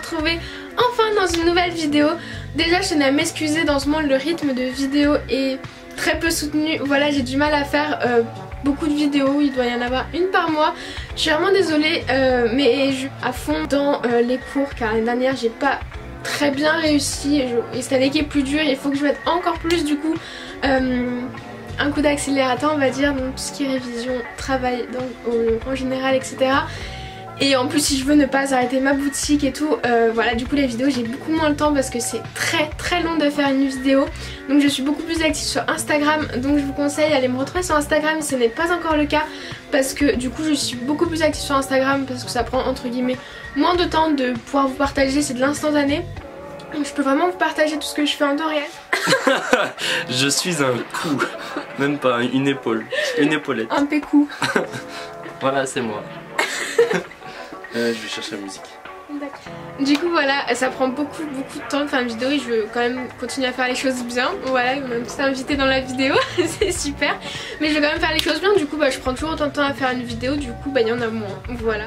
retrouver enfin dans une nouvelle vidéo. Déjà je tenais à m'excuser, dans ce moment le rythme de vidéo est très peu soutenu. Voilà, j'ai du mal à faire beaucoup de vidéos, il doit y en avoir une par mois. Je suis vraiment désolée mais je suis à fond dans les cours car l'année dernière j'ai pas très bien réussi et cette année qui est plus dure, il faut que je mette encore plus du coup un coup d'accélérateur on va dire, donc tout ce qui est révision, travail en général etc. Et en plus si je veux ne pas arrêter ma boutique et tout, voilà, du coup les vidéos j'ai beaucoup moins le temps parce que c'est très long de faire une vidéo. Donc je suis beaucoup plus active sur Instagram, donc je vous conseille d'aller me retrouver sur Instagram si ce n'est pas encore le cas, parce que du coup je suis beaucoup plus active sur Instagram parce que ça prend entre guillemets moins de temps de pouvoir vous partager, c'est de l'instantané. Donc je peux vraiment vous partager tout ce que je fais en temps réel. Je suis un cou, même pas une épaule, une épaulette. Un pécou. Voilà, c'est moi. Je vais chercher la musique. Du coup voilà, ça prend beaucoup de temps de faire une vidéo et je veux quand même continuer à faire les choses bien. Voilà, même si t'es invité dans la vidéo, c'est super. Mais je veux quand même faire les choses bien, du coup bah, je prends toujours autant de temps à faire une vidéo, du coup bah il y en a moins, voilà.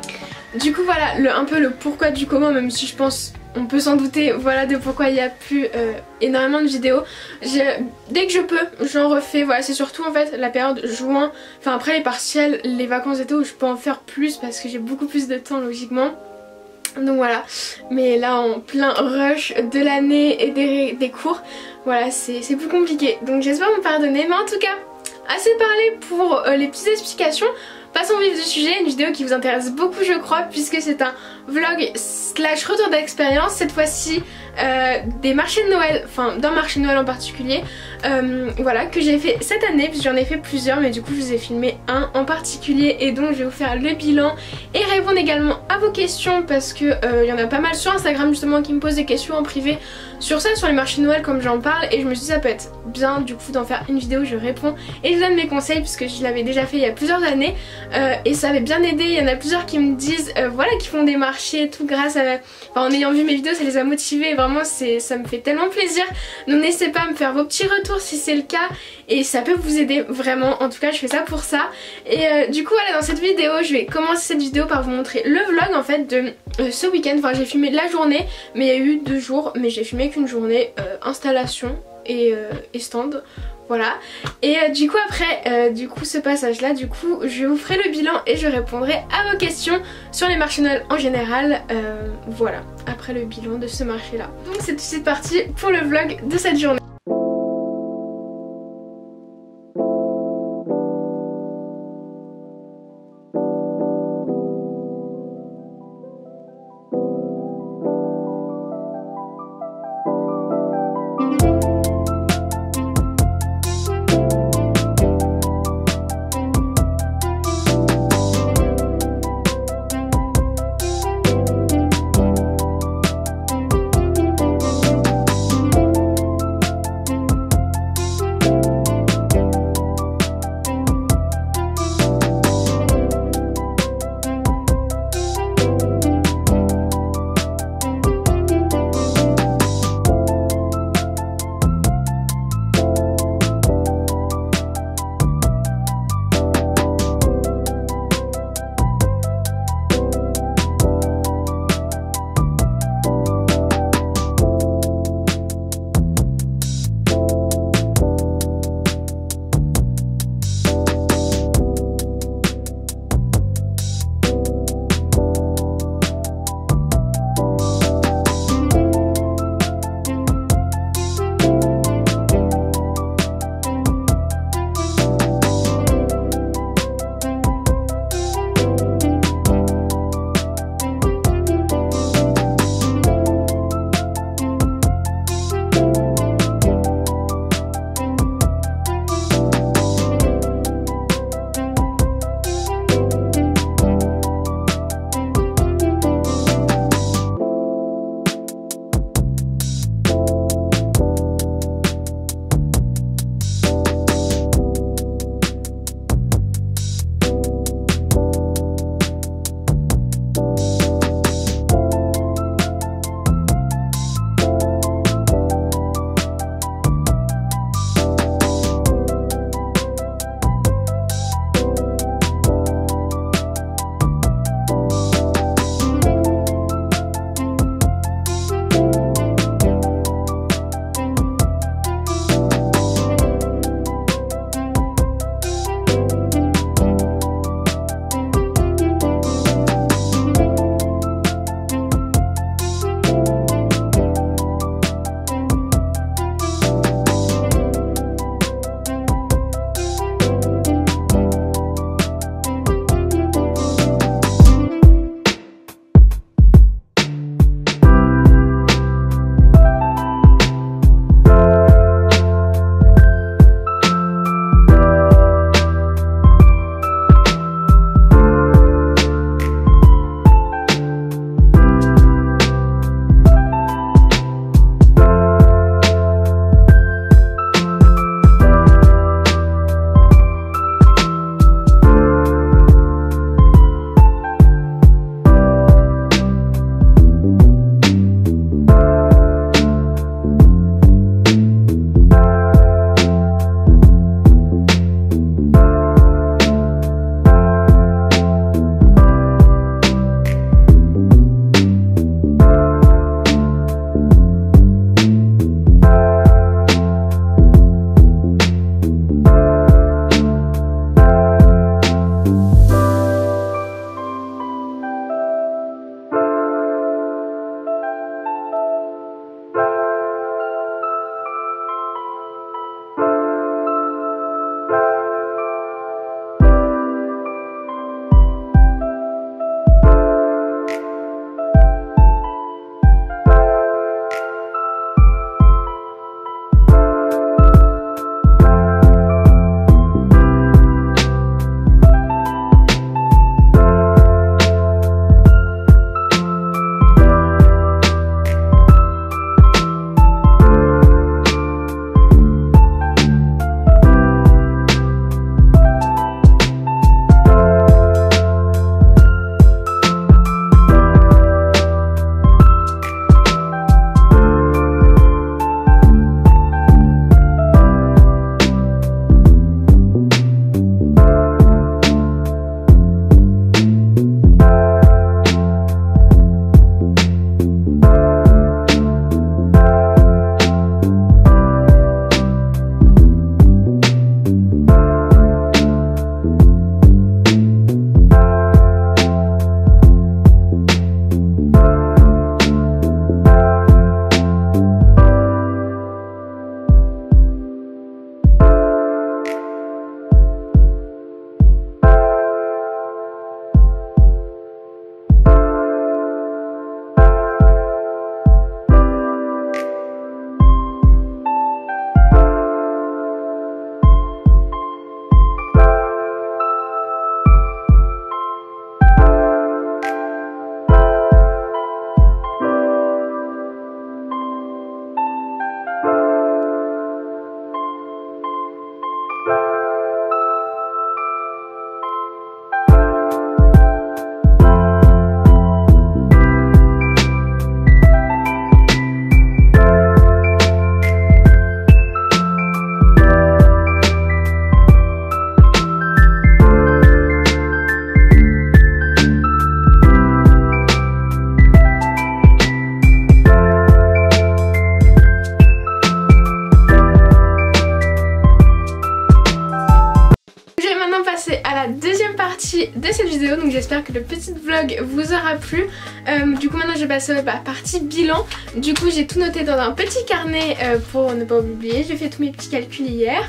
Du coup voilà, un peu le pourquoi du comment, même si je pense on peut s'en douter, voilà de pourquoi il n'y a plus énormément de vidéos. Dès que je peux, j'en refais, voilà, c'est surtout en fait la période juin, enfin après les partiels, les vacances d'été où je peux en faire plus parce que j'ai beaucoup plus de temps logiquement. Donc voilà, mais là en plein rush de l'année et des cours, voilà c'est plus compliqué. Donc j'espère me pardonner, mais en tout cas, assez parlé pour les petites explications. Passons au vif du sujet, une vidéo qui vous intéresse beaucoup je crois, puisque c'est un vlog slash retour d'expérience, cette fois-ci des marchés de Noël, enfin d'un marché de Noël en particulier, voilà, que j'ai fait cette année, puisque j'en ai fait plusieurs, mais du coup je vous ai filmé un en particulier et donc je vais vous faire le bilan et répondre également à vos questions, parce que y en a pas mal sur Instagram justement qui me posent des questions en privé sur ça, sur les marchés de Noël comme j'en parle, et je me suis dit ça peut être bien du coup d'en faire une vidéo où je réponds et je donne mes conseils, puisque je l'avais déjà fait il y a plusieurs années et ça avait bien aidé. Il y en a plusieurs qui me disent voilà, qui font des marchés et tout grâce à, enfin, en ayant vu mes vidéos ça les a motivés, et vraiment ça me fait tellement plaisir. Donc n'hésitez pas à me faire vos petits retours si c'est le cas, et ça peut vous aider vraiment, en tout cas je fais ça pour ça. Et du coup voilà, dans cette vidéo je vais commencer cette vidéo par vous montrer le vlog en fait de ce week-end. Enfin j'ai filmé la journée, mais il y a eu 2 jours, mais j'ai filmé qu'une journée, installation et stand. Voilà, et du coup après du coup ce passage là, du coup je vous ferai le bilan et je répondrai à vos questions sur les marchés Noël en général, voilà, après le bilan de ce marché là. Donc c'est tout de suite parti pour le vlog de cette journée. la deuxième partie de cette vidéo, donc j'espère que le petit vlog vous aura plu. Du coup maintenant je vais passer à la partie bilan. Du coup j'ai tout noté dans un petit carnet pour ne pas oublier, j'ai fait tous mes petits calculs hier.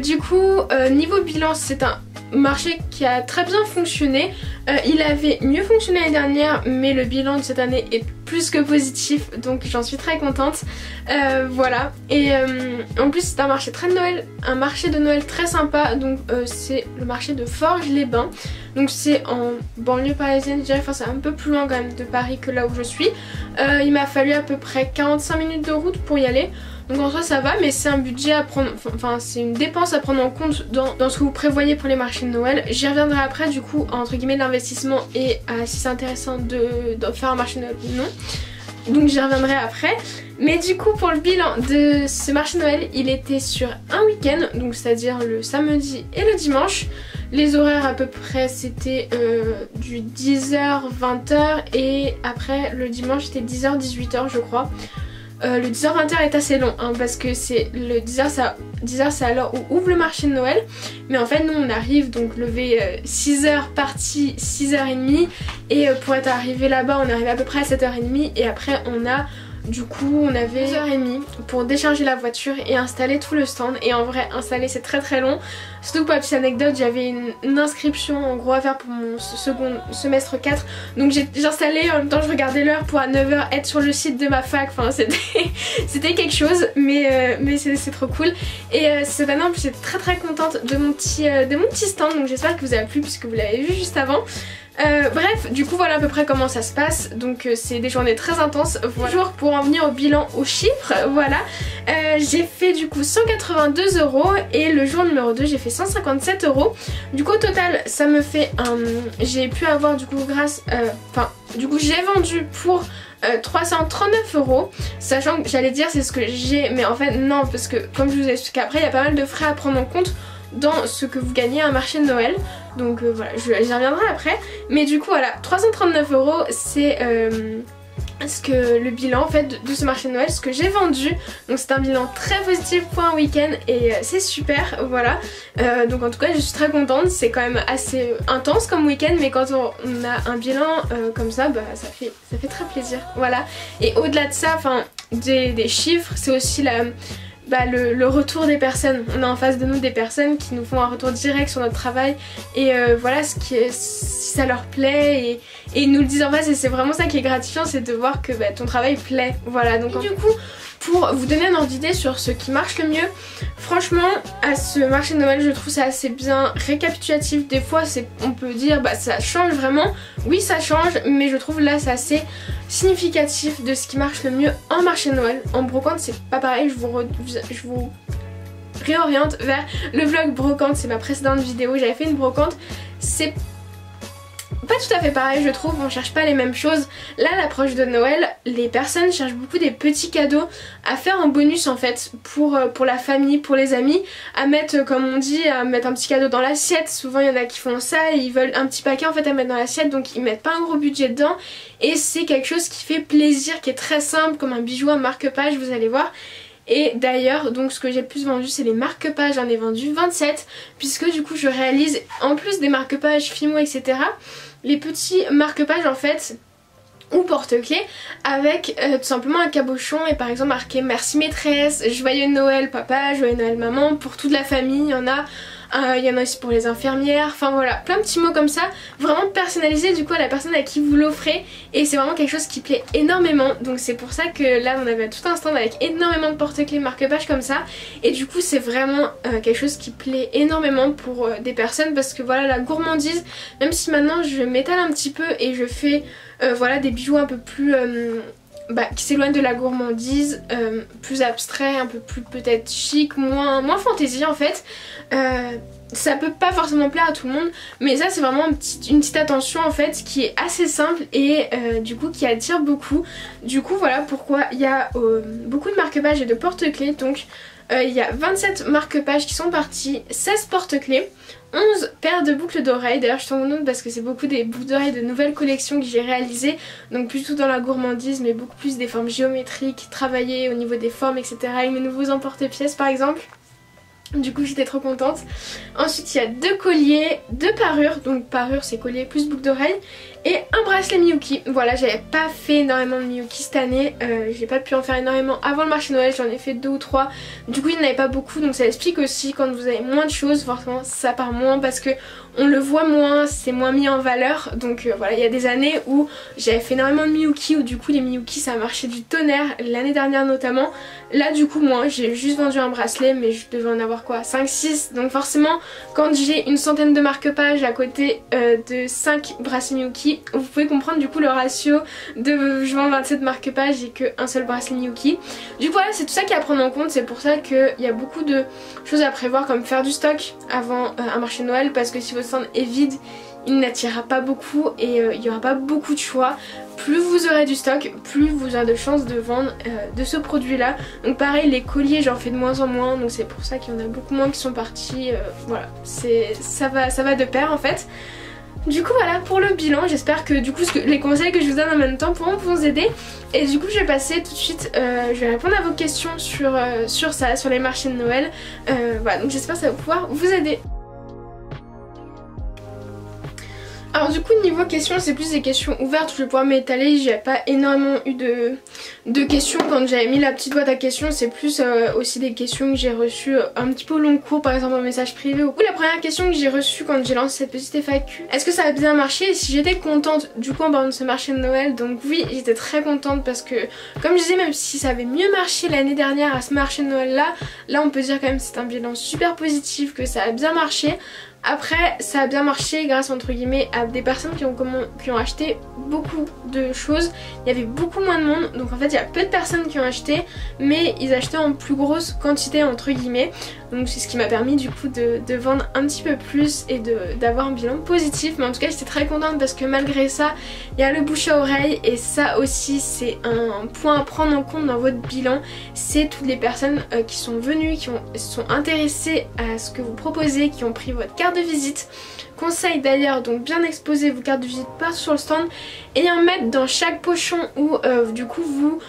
Du coup niveau bilan, c'est un marché qui a très bien fonctionné. Il avait mieux fonctionné l'année dernière, mais le bilan de cette année est plus que positif, donc j'en suis très contente. Voilà, et en plus c'est un marché de Noël très sympa. Donc c'est le marché de Forges-les-Bains, donc c'est en banlieue parisienne, je dirais. Enfin c'est un peu plus loin quand même de Paris que là où je suis. Il m'a fallu à peu près 45 minutes de route pour y aller. Donc en soi ça va, mais c'est un budget à prendre, enfin c'est une dépense à prendre en compte dans ce que vous prévoyez pour les marchés de Noël. J'y reviendrai après du coup entre guillemets l'investissement et si c'est intéressant de faire un marché de Noël ou non. Donc j'y reviendrai après. Mais du coup pour le bilan de ce marché de Noël, il était sur un week-end, donc c'est-à-dire le samedi et le dimanche. Les horaires à peu près c'était du 10h 20h et après le dimanche c'était 10h 18h je crois. Le 10h-20h est assez long hein, parce que c'est le 10h c'est à l'heure où ouvre le marché de Noël. Mais en fait nous on arrive donc levé 6h parti 6h30 et pour être arrivé là-bas on est arrivé à peu près à 7h30 et après du coup on avait 2h30 pour décharger la voiture et installer tout le stand. Et en vrai installer c'est très long. Surtout pour la petite anecdote, j'avais une inscription en gros à faire pour mon second semestre 4. Donc j'ai installé, en même temps je regardais l'heure pour à 9h être sur le site de ma fac. Enfin c'était quelque chose, mais c'est trop cool. Et cette année en plus j'étais très contente de mon petit stand. Donc j'espère que vous avez plu puisque vous l'avez vu juste avant. Bref, du coup voilà à peu près comment ça se passe. Donc c'est des journées très intenses. Toujours pour en venir au bilan, aux chiffres, voilà. J'ai fait du coup 182 € et le jour numéro 2 j'ai fait 157 €. Du coup au total ça me fait j'ai pu avoir du coup du coup j'ai vendu pour 339 €, sachant que j'allais dire c'est ce que j'ai, mais en fait non, parce que comme je vous ai expliqué après il y a pas mal de frais à prendre en compte dans ce que vous gagnez à un marché de Noël. Donc voilà, j'y reviendrai après. Mais du coup voilà, 339 € c'est le bilan en fait de ce marché de Noël, ce que j'ai vendu. Donc c'est un bilan très positif pour un week-end et c'est super, voilà. Donc en tout cas je suis très contente, c'est quand même assez intense comme week-end, mais quand on a un bilan comme ça, bah ça fait très plaisir, voilà. Et au-delà de ça, enfin des chiffres, c'est aussi le retour des personnes. On a en face de nous des personnes qui nous font un retour direct sur notre travail et voilà si ça leur plaît et ils nous le disent en face, et c'est vraiment ça qui est gratifiant, c'est de voir que ton travail plaît, voilà. Donc du coup pour vous donner un ordre d'idée sur ce qui marche le mieux, franchement à ce marché de Noël je trouve ça assez bien récapitulatif. Des fois on peut dire ça change vraiment, oui ça change, mais je trouve là c'est assez significatif de ce qui marche le mieux en marché de Noël. En brocante c'est pas pareil, je vous réoriente vers le vlog brocante, c'est ma précédente vidéo, j'avais fait une brocante, c'est pas tout à fait pareil je trouve, on cherche pas les mêmes choses. Là à l'approche de Noël, les personnes cherchent beaucoup des petits cadeaux à faire en bonus en fait pour la famille, pour les amis, à mettre comme on dit, à mettre un petit cadeau dans l'assiette. Souvent il y en a qui font ça et ils veulent un petit paquet en fait à mettre dans l'assiette, donc ils mettent pas un gros budget dedans et c'est quelque chose qui fait plaisir, qui est très simple, comme un bijou, un marque-page, vous allez voir. Et d'ailleurs donc ce que j'ai le plus vendu c'est les marque-pages, j'en ai vendu 27 puisque du coup je réalise en plus des marque-pages Fimo etc les petits marque-pages en fait ou porte-clés avec tout simplement un cabochon et par exemple marqué merci maîtresse, joyeux Noël papa, joyeux Noël maman, pour toute la famille. Il y en a aussi pour les infirmières, enfin voilà, plein de petits mots comme ça, vraiment personnalisés du coup à la personne à qui vous l'offrez, et c'est vraiment quelque chose qui plaît énormément. Donc c'est pour ça que là on avait tout un stand avec énormément de porte-clés marque-pages comme ça, et du coup c'est vraiment quelque chose qui plaît énormément pour des personnes, parce que voilà la gourmandise, même si maintenant je m'étale un petit peu et je fais voilà des bijoux un peu plus qui s'éloignent de la gourmandise, plus abstrait, un peu plus peut-être chic, moins fantaisie en fait. Ça peut pas forcément plaire à tout le monde, mais ça c'est vraiment une petite attention en fait qui est assez simple et du coup qui attire beaucoup. Du coup voilà pourquoi il y a beaucoup de marque-pages et de porte-clés. Donc il y a 27 marque-pages qui sont partis, 16 porte-clés, 11 paires de boucles d'oreilles. D'ailleurs je t'en donne parce que c'est beaucoup des boucles d'oreilles de nouvelles collections que j'ai réalisées, donc plutôt dans la gourmandise mais beaucoup plus des formes géométriques, travaillées au niveau des formes etc, avec mes nouveaux emporte-pièces par exemple. Du coup j'étais trop contente. Ensuite il y a 2 colliers, 2 parures, donc parure c'est collier plus boucle d'oreille, et un bracelet Miyuki. Voilà, j'avais pas fait énormément de Miyuki cette année, j'ai pas pu en faire énormément avant le marché Noël, j'en ai fait 2 ou 3. Du coup il n'y en avait pas beaucoup, donc ça explique aussi quand vous avez moins de choses, forcément ça part moins parce que on le voit moins, c'est moins mis en valeur. Donc voilà, il y a des années où j'avais fait énormément de Miyuki, où du coup les Miyuki ça marchait du tonnerre, l'année dernière notamment. Là du coup moi j'ai juste vendu un bracelet, mais je devais en avoir quoi, 5-6. Donc forcément quand j'ai une centaine de marque-pages à côté de 5 bracelets Miyuki, vous pouvez comprendre du coup le ratio de je vends 27 marque-pages et qu'un seul bracelet Miyuki. Du coup voilà, c'est tout ça qui est à prendre en compte, c'est pour ça qu'il y a beaucoup de choses à prévoir, comme faire du stock avant un marché de Noël, parce que si votre stand est vide, il n'attirera pas beaucoup et il n'y aura pas beaucoup de choix. Plus vous aurez du stock, plus vous aurez de chances de vendre de ce produit là. Donc pareil, les colliers j'en fais de moins en moins, donc c'est pour ça qu'il y en a beaucoup moins qui sont partis. Voilà, ça va de pair en fait. Du coup voilà pour le bilan, j'espère que du coup les conseils que je vous donne en même temps pourront vous aider. Et du coup je vais passer tout de suite, je vais répondre à vos questions sur ça, sur les marchés de Noël. Voilà, donc j'espère que ça va pouvoir vous aider. Alors du coup niveau questions, c'est plus des questions ouvertes où je vais pouvoir m'étaler. J'ai pas énormément eu de questions quand j'avais mis la petite boîte à questions. C'est plus aussi des questions que j'ai reçues un petit peu au long cours, par exemple en message privé. Ou la première question que j'ai reçue quand j'ai lancé cette petite FAQ: est-ce que ça a bien marché et si j'étais contente du coup en parlant de ce marché de Noël. Donc oui, j'étais très contente parce que comme je disais, même si ça avait mieux marché l'année dernière à ce marché de Noël là on peut dire quand même que c'est un bilan super positif, que ça a bien marché. Après ça a bien marché grâce entre guillemets à des personnes qui ont acheté beaucoup de choses. Il y avait beaucoup moins de monde, donc en fait il y a peu de personnes qui ont acheté, mais ils achetaient en plus grosse quantité entre guillemets. Donc c'est ce qui m'a permis du coup de vendre un petit peu plus et d'avoir un bilan positif. Mais en tout cas j'étais très contente parce que malgré ça il y a le bouche à oreille, et ça aussi c'est un point à prendre en compte dans votre bilan. C'est toutes les personnes qui sont venues, qui sont intéressées à ce que vous proposez, qui ont pris votre carte de visite. Conseil d'ailleurs, donc bien exposer vos cartes de visite partout sur le stand et en mettre dans chaque pochon où du coup vous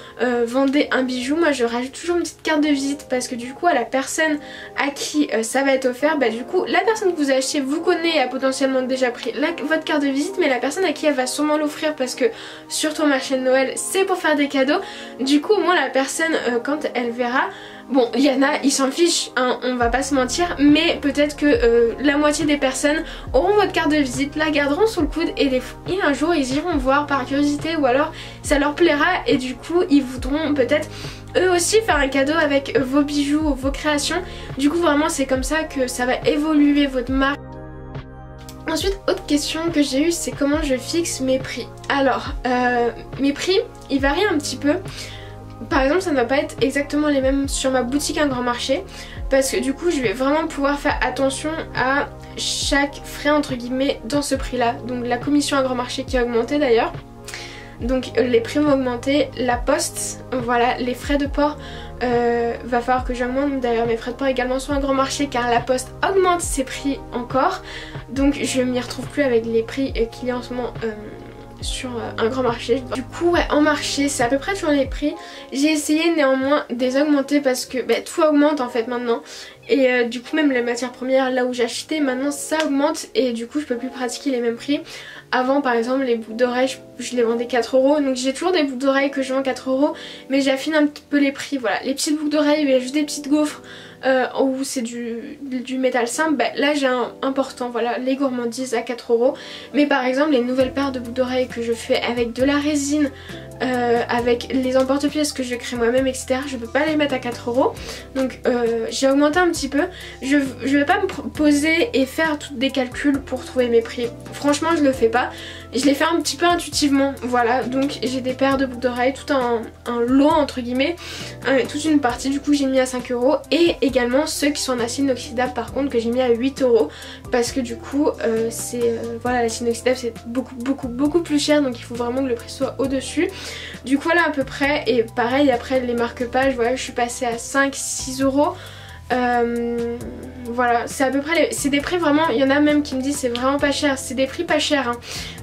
vendez un bijou. Moi je rajoute toujours une petite carte de visite parce que du coup à la personne à qui ça va être offert, bah du coup la personne que vous achetez vous connaît et a potentiellement déjà pris votre carte de visite, mais la personne à qui elle va sûrement l'offrir, parce que surtout au marché de Noël c'est pour faire des cadeaux. Du coup au moins la personne quand elle verra, bon, il y en a, ils s'en fichent, hein, on va pas se mentir, mais peut-être que la moitié des personnes auront votre carte de visite, la garderont sous le coude et un jour ils iront voir par curiosité, ou alors ça leur plaira et du coup ils voudront peut-être eux aussi faire un cadeau avec vos bijoux ou vos créations. Du coup vraiment c'est comme ça que ça va évoluer votre marque. Ensuite, autre question que j'ai eue, c'est comment je fixe mes prix. Alors, mes prix, ils varient un petit peu. Par exemple, ça ne va pas être exactement les mêmes sur ma boutique Un Grand Marché, parce que du coup je vais vraiment pouvoir faire attention à chaque frais entre guillemets dans ce prix là. Donc la commission Un Grand Marché qui a augmenté d'ailleurs, donc les prix vont augmenter, la poste, voilà, les frais de port va falloir que j'augmente d'ailleurs mes frais de port également sur Un Grand Marché, car la poste augmente ses prix encore. Donc je m'y retrouve plus avec les prix qu'il y a en ce moment sur Un Grand Marché. Du coup ouais, en marché c'est à peu près toujours les prix. J'ai essayé néanmoins de les augmenter parce que tout augmente en fait maintenant, et du coup même les matières premières là où j'achetais maintenant ça augmente, et du coup je peux plus pratiquer les mêmes prix. Avant par exemple les boucles d'oreilles je les vendais 4 €, donc j'ai toujours des boucles d'oreilles que je vends 4 €, mais j'affine un petit peu les prix. Voilà, les petites boucles d'oreilles, il y a juste des petites gaufres où c'est du métal simple, là j'ai un important, voilà, les gourmandises à 4 €. Mais par exemple les nouvelles paires de boucles d'oreilles que je fais avec de la résine, avec les emporte-pièces que je crée moi-même etc, je peux pas les mettre à 4 €. Donc j'ai augmenté un petit peu. Je vais pas me poser et faire toutes des calculs pour trouver mes prix, franchement je le fais pas. Je les fais un petit peu intuitivement, voilà. Donc j'ai des paires de boucles d'oreilles, tout un lot entre guillemets, toute une partie du coup j'ai mis à 5 €, et également ceux qui sont en acier inoxydable par contre que j'ai mis à 8 € parce que du coup voilà, l'acier inoxydable c'est beaucoup plus cher, donc il faut vraiment que le prix soit au dessus. Du coup voilà à peu près, et pareil après les marque-pages, voilà, je suis passée à 5-6 €. Voilà, c'est à peu près c'est des prix vraiment, il y en a même qui me disent c'est vraiment pas cher, c'est des prix pas chers hein.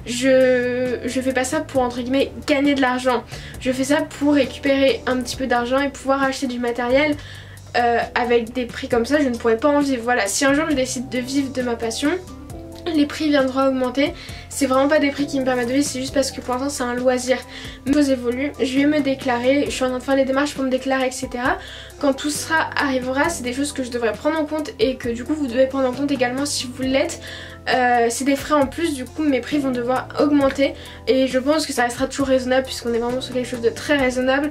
Je fais pas ça pour entre guillemets gagner de l'argent, je fais ça pour récupérer un petit peu d'argent et pouvoir acheter du matériel avec des prix comme ça je ne pourrais pas en vivre. Voilà, si un jour je décide de vivre de ma passion, les prix viendront augmenter. C'est vraiment pas des prix qui me permettent de vivre, c'est juste parce que pour l'instant c'est un loisir. Les choses évoluent, je vais me déclarer, je suis en train de faire les démarches pour me déclarer, etc. Quand tout ça arrivera, c'est des choses que je devrais prendre en compte et que du coup vous devez prendre en compte également si vous l'êtes. C'est des frais en plus, du coup mes prix vont devoir augmenter et je pense que ça restera toujours raisonnable puisqu'on est vraiment sur quelque chose de très raisonnable.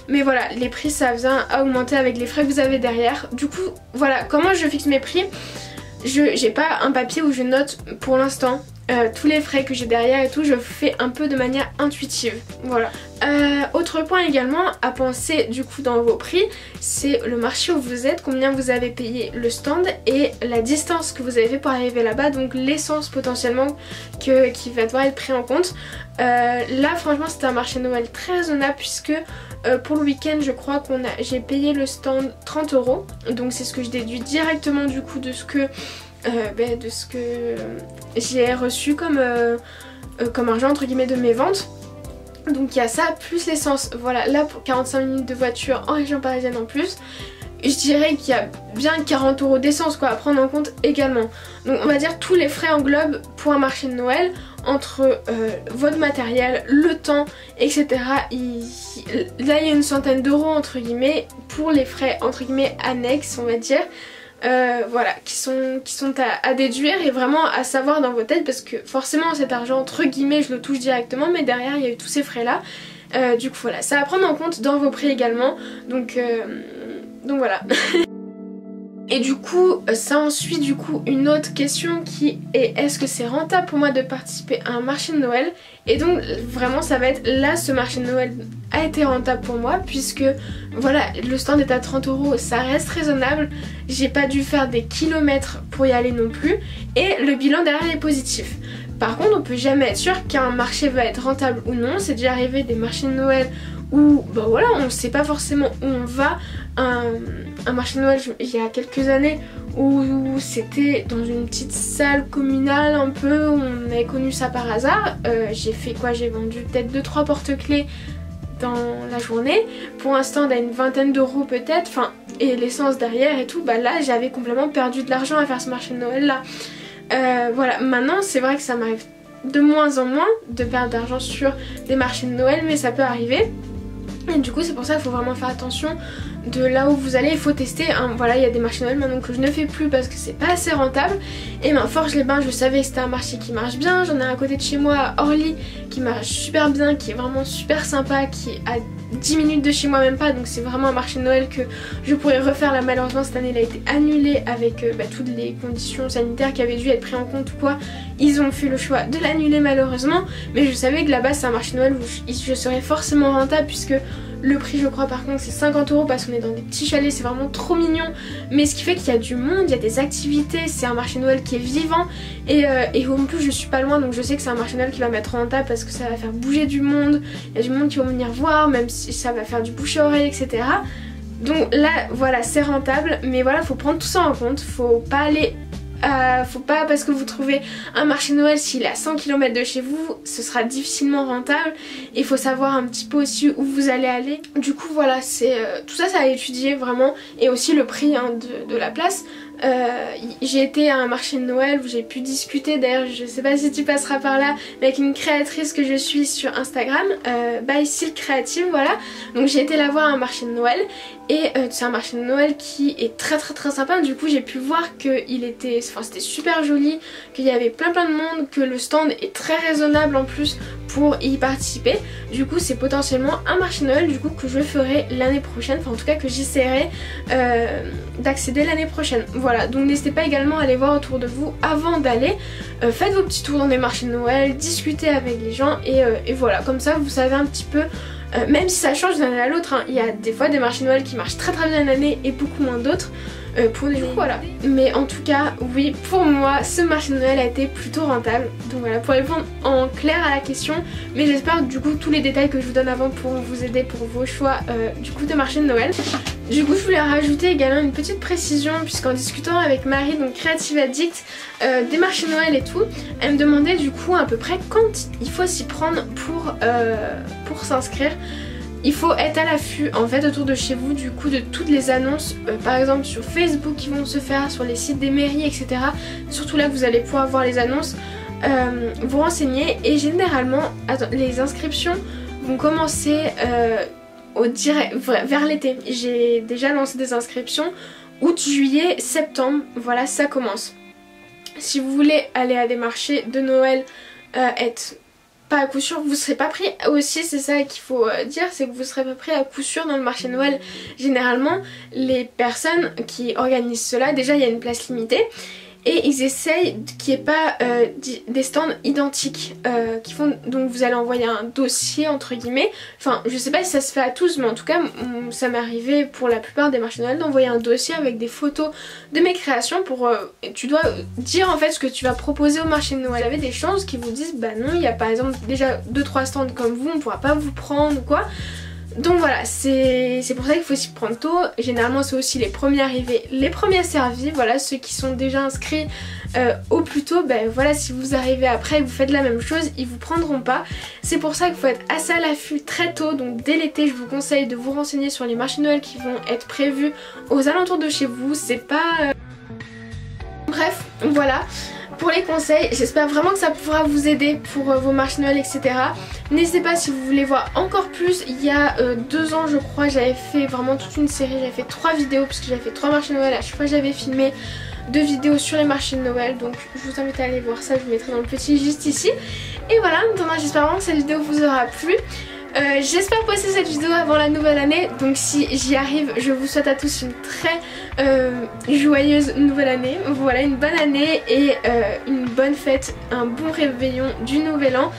Mais voilà, les prix ça vient à augmenter avec les frais que vous avez derrière. Du coup voilà, comment je fixe mes prix? J'ai pas un papier où je note pour l'instant tous les frais que j'ai derrière et tout, je fais un peu de manière intuitive, voilà. Autre point également à penser du coup dans vos prix, c'est le marché où vous êtes, combien vous avez payé le stand et la distance que vous avez fait pour arriver là-bas, donc l'essence potentiellement qui va devoir être pris en compte. Là franchement c'était un marché Noël très raisonnable puisque pour le week-end je crois j'ai payé le stand 30 €, donc c'est ce que je déduis directement du coup de ce que j'ai reçu comme argent entre guillemets de mes ventes. Donc il y a ça plus l'essence. Voilà, là pour 45 minutes de voiture en région parisienne en plus, je dirais qu'il y a bien 40 € d'essence quoi à prendre en compte également. Donc on va dire tous les frais englobent pour un marché de Noël entre votre matériel, le temps, etc. Là il y a une centaine d'euros entre guillemets pour les frais entre guillemets annexes on va dire. Voilà, qui sont à déduire et vraiment à savoir dans vos têtes parce que forcément cet argent entre guillemets je le touche directement mais derrière il y a eu tous ces frais là. Du coup voilà, ça à prendre en compte dans vos prix également, donc voilà. Et du coup ça ensuite du coup une autre question qui est est-ce que c'est rentable pour moi de participer à un marché de Noël? Et donc vraiment ça va être là, ce marché de Noël a été rentable pour moi puisque voilà, le stand est à 30 €, ça reste raisonnable, j'ai pas dû faire des kilomètres pour y aller non plus et le bilan derrière est positif. Par contre on peut jamais être sûr qu'un marché va être rentable ou non, c'est déjà arrivé des marchés de Noël où bah voilà, on ne sait pas forcément où on va. Un marché de Noël il y a quelques années où c'était dans une petite salle communale un peu, on avait connu ça par hasard. J'ai fait quoi? J'ai vendu peut-être 2-3 porte-clés dans la journée pour un stand à une vingtaine d'euros peut-être, enfin, et l'essence derrière et tout, bah là j'avais complètement perdu de l'argent à faire ce marché de Noël là. Voilà, maintenant c'est vrai que ça m'arrive de moins en moins de perdre d'argent sur des marchés de Noël, mais ça peut arriver. Et du coup c'est pour ça qu'il faut vraiment faire attention de là où vous allez, il faut tester. Voilà, il y a des marchés Noël maintenant que je ne fais plus parce que c'est pas assez rentable. Et ben Forges-les-Bains, je savais que c'était un marché qui marche bien. J'en ai un à côté de chez moi à Orly qui marche super bien, qui est vraiment super sympa, qui est à 10 minutes de chez moi même pas, donc c'est vraiment un marché de Noël que je pourrais refaire. Là malheureusement cette année il a été annulé avec toutes les conditions sanitaires qui avaient dû être prises en compte ou quoi. Ils ont fait le choix de l'annuler malheureusement, mais je savais que là-bas c'est un marché de Noël où je serais forcément rentable puisque le prix je crois par contre c'est 50 € parce qu'on est dans des petits chalets, c'est vraiment trop mignon. Mais ce qui fait qu'il y a du monde, il y a des activités, c'est un marché de Noël qui est vivant et en plus je suis pas loin donc je sais que c'est un marché de Noël qui va m'être rentable parce que ça va faire bouger du monde, il y a du monde qui va venir voir, même si ça va faire du bouche à oreille etc. Donc là voilà c'est rentable, mais voilà faut prendre tout ça en compte, faut pas aller... faut pas parce que vous trouvez un marché de Noël s'il est à 100 km de chez vous, ce sera difficilement rentable. Il faut savoir un petit peu aussi où vous allez aller. Du coup voilà, c'est tout ça à étudier vraiment, et aussi le prix de la place. J'ai été à un marché de Noël où j'ai pu discuter, d'ailleurs je sais pas si tu passeras par là, mais avec une créatrice que je suis sur Instagram, by Silk Creative, voilà. Donc j'ai été la voir à un marché de Noël et c'est un marché de Noël qui est très sympa. Du coup j'ai pu voir que c'était super joli, qu'il y avait plein de monde, que le stand est très raisonnable en plus pour y participer. Du coup c'est potentiellement un marché de Noël du coup que je ferai l'année prochaine, enfin en tout cas que j'essaierai d'accéder l'année prochaine. Voilà, donc n'hésitez pas également à aller voir autour de vous avant d'aller. Faites vos petits tours dans des marchés de Noël, discutez avec les gens et voilà, comme ça vous savez un petit peu, même si ça change d'une année à l'autre, hein. Il y a des fois des marchés de Noël qui marchent très bien une année et beaucoup moins d'autres. Pour les... voilà. Mais en tout cas, oui, pour moi, ce marché de Noël a été plutôt rentable. Donc voilà, pour répondre en clair à la question, mais j'espère du coup tous les détails que je vous donne avant pour vous aider pour vos choix du coup de marché de Noël. Du coup je voulais rajouter également une petite précision puisqu'en discutant avec Marie, donc Creative Addict, des marchés de Noël et tout, elle me demandait du coup à peu près quand il faut s'y prendre pour s'inscrire. il faut être à l'affût en fait autour de chez vous du coup de toutes les annonces par exemple sur Facebook qui vont se faire, sur les sites des mairies etc. Surtout là que vous allez pouvoir voir les annonces, vous renseigner et généralement les inscriptions vont commencer vers l'été. J'ai déjà lancé des inscriptions août, juillet, septembre, voilà ça commence. Si vous voulez aller à des marchés de Noël, être pas à coup sûr, vous serez pas pris aussi, c'est ça qu'il faut dire, c'est que vous serez pas pris à coup sûr dans le marché de Noël. Généralement, les personnes qui organisent cela, déjà il y a une place limitée et ils essayent qu'il n'y ait pas des stands identiques qui font, donc vous allez envoyer un dossier entre guillemets, enfin je sais pas si ça se fait à tous mais en tout cas ça m'est arrivé pour la plupart des marchés de Noël d'envoyer un dossier avec des photos de mes créations pour tu dois dire en fait ce que tu vas proposer au marché de Noël. Vous avez des chances qui vous disent bah non, il y a par exemple déjà 2-3 stands comme vous, on pourra pas vous prendre ou quoi. Donc voilà, c'est pour ça qu'il faut s'y prendre tôt. Généralement c'est aussi les premiers arrivés, les premiers servis, voilà, ceux qui sont déjà inscrits au plus tôt, ben voilà, si vous arrivez après et vous faites la même chose, ils vous prendront pas. C'est pour ça qu'il faut être assez à l'affût très tôt, donc dès l'été je vous conseille de vous renseigner sur les marchés de Noël qui vont être prévus aux alentours de chez vous, c'est pas... Bref, voilà. Pour les conseils, j'espère vraiment que ça pourra vous aider pour vos marchés de Noël etc. N'hésitez pas si vous voulez voir encore plus. Il y a 2 ans je crois j'avais fait vraiment toute une série, j'avais fait 3 vidéos parce que j'avais fait 3 marchés de Noël. À chaque fois j'avais filmé 2 vidéos sur les marchés de Noël, donc je vous invite à aller voir ça, je vous mettrai dans le petit juste ici. Et voilà, maintenant j'espère vraiment que cette vidéo vous aura plu. J'espère poster cette vidéo avant la nouvelle année, donc si j'y arrive je vous souhaite à tous une très joyeuse nouvelle année, voilà, une bonne année et une bonne fête, un bon réveillon du nouvel an,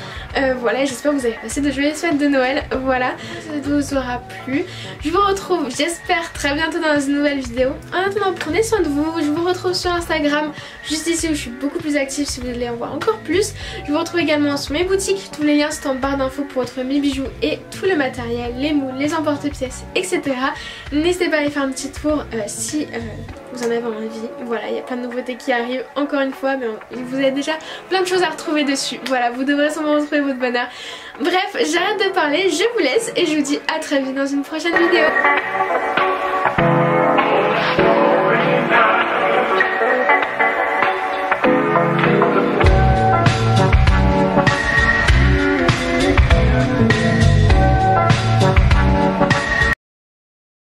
voilà, j'espère que vous avez passé de joyeuses fêtes de Noël, voilà, cette vidéo vous aura plu, je vous retrouve j'espère très bientôt dans une nouvelle vidéo. En attendant prenez soin de vous, je vous retrouve sur Instagram juste ici où je suis beaucoup plus active si vous voulez en voir encore plus. Je vous retrouve également sur mes boutiques, tous les liens sont en barre d'infos pour retrouver mes bijoux et tout le matériel, les moules, les emporte-pièces, etc. N'hésitez pas à aller faire un petit tour si vous en avez envie. Voilà, il y a plein de nouveautés qui arrivent encore une fois, mais vous avez déjà plein de choses à retrouver dessus. Voilà, vous devrez sûrement retrouver votre bonheur. Bref, j'arrête de parler, je vous laisse et je vous dis à très vite dans une prochaine vidéo.